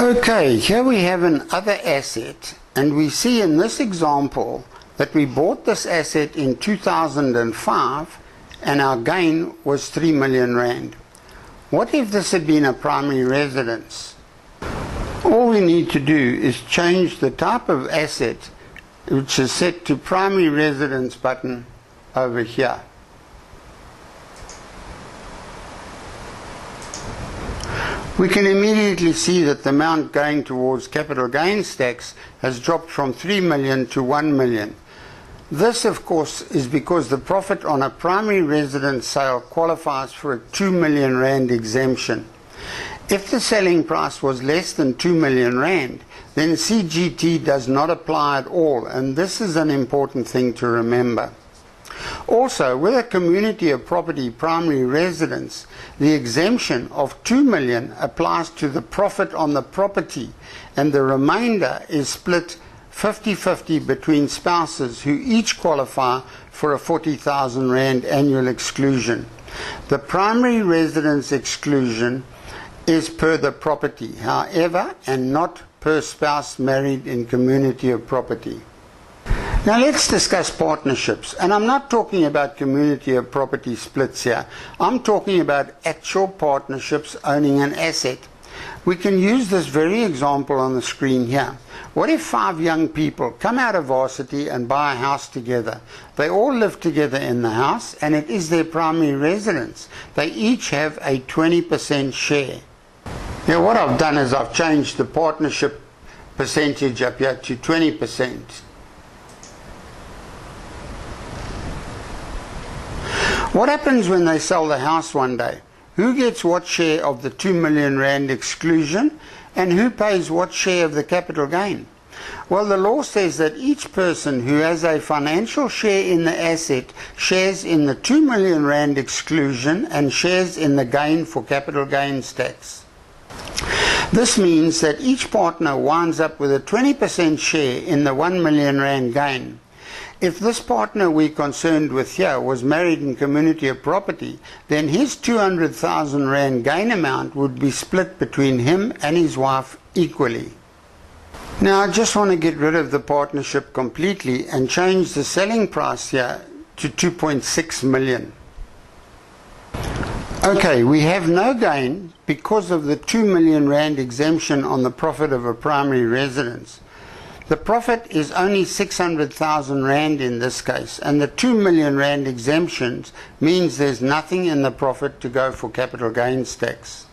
Okay, here we have an other asset, and we see in this example that we bought this asset in 2005 and our gain was 3 million rand. What if this had been a primary residence? All we need to do is change the type of asset, which is set to primary residence button over here. We can immediately see that the amount going towards capital gains tax has dropped from 3 million to 1 million. This, of course, is because the profit on a primary residence sale qualifies for a 2 million rand exemption. If the selling price was less than 2 million rand, then CGT does not apply at all, and this is an important thing to remember. Also, with a community of property primary residence, the exemption of 2 million applies to the profit on the property, and the remainder is split 50-50 between spouses who each qualify for a 40,000 rand annual exclusion. The primary residence exclusion is per the property, however, and not per spouse married in community of property. Now let's discuss partnerships, and I'm not talking about community of property splits here. I'm talking about actual partnerships owning an asset. We can use this very example on the screen here. What if 5 young people come out of varsity and buy a house together? They all live together in the house and it is their primary residence. They each have a 20% share. Now what I've done is I've changed the partnership percentage up here to 20%. What happens when they sell the house one day? Who gets what share of the 2 million rand exclusion, and who pays what share of the capital gain? Well, the law says that each person who has a financial share in the asset shares in the 2 million rand exclusion and shares in the gain for capital gains tax. This means that each partner winds up with a 20% share in the 1 million rand gain. If this partner we're concerned with here was married in community of property, then his 200,000 rand gain amount would be split between him and his wife equally. Now I just want to get rid of the partnership completely and change the selling price here to 2.6 million. Okay, we have no gain because of the 2 million rand exemption on the profit of a primary residence. The profit is only 600,000 rand in this case, and the 2 million rand exemptions means there's nothing in the profit to go for capital gains tax.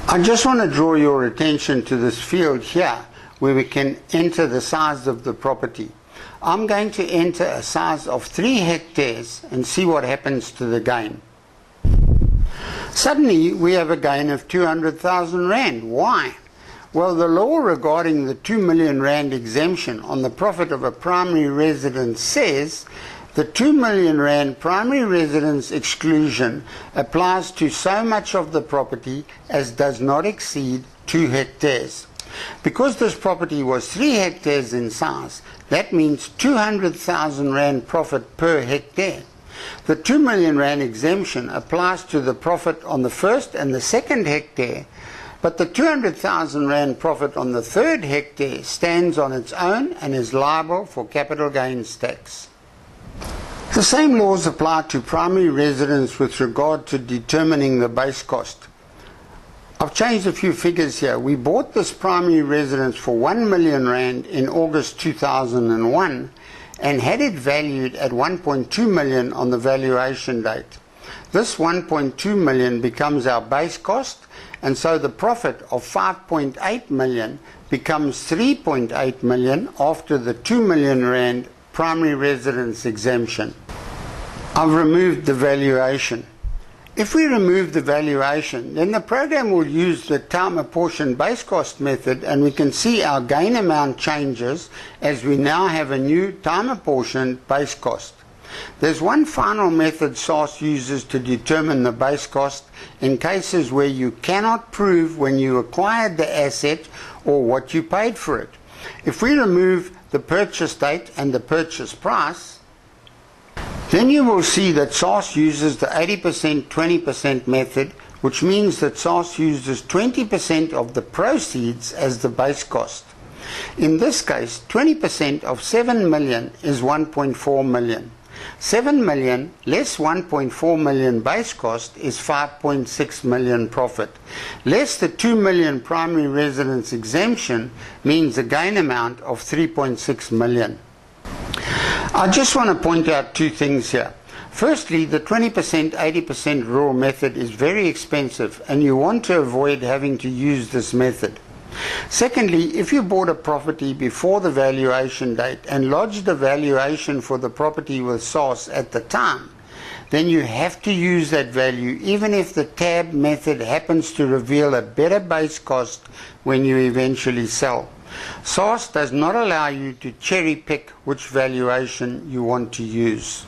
I just want to draw your attention to this field here where we can enter the size of the property. I'm going to enter a size of 3 hectares and see what happens to the gain. Suddenly we have a gain of 200,000 rand. Why? Well, the law regarding the 2 million rand exemption on the profit of a primary residence says the 2 million rand primary residence exclusion applies to so much of the property as does not exceed 2 hectares. Because this property was 3 hectares in size, that means 200,000 rand profit per hectare. The 2 million rand exemption applies to the profit on the first and the second hectare, but the 200,000 rand profit on the third hectare stands on its own and is liable for capital gains tax. The same laws apply to primary residence with regard to determining the base cost. I've changed a few figures here. We bought this primary residence for 1 million rand in August 2001 and had it valued at 1.2 million on the valuation date. This 1.2 million becomes our base cost, and so the profit of 5.8 million becomes 3.8 million after the 2 million rand primary residence exemption. I've removed the valuation. If we remove the valuation, then the program will use the time apportioned base cost method, and we can see our gain amount changes as we now have a new time apportioned base cost. There's one final method SARS uses to determine the base cost in cases where you cannot prove when you acquired the asset or what you paid for it. If we remove the purchase date and the purchase price, then you will see that SARS uses the 80% 20% method, which means that SARS uses 20% of the proceeds as the base cost. In this case, 20% of 7 million is 1.4 million. 7 million less 1.4 million base cost is 5.6 million profit. Less the 2 million primary residence exemption means a gain amount of 3.6 million. I just want to point out two things here. Firstly, the 20%, 80% raw method is very expensive and you want to avoid having to use this method. Secondly, if you bought a property before the valuation date and lodged the valuation for the property with SARS at the time, then you have to use that value even if the tab method happens to reveal a better base cost when you eventually sell. SARS does not allow you to cherry pick which valuation you want to use.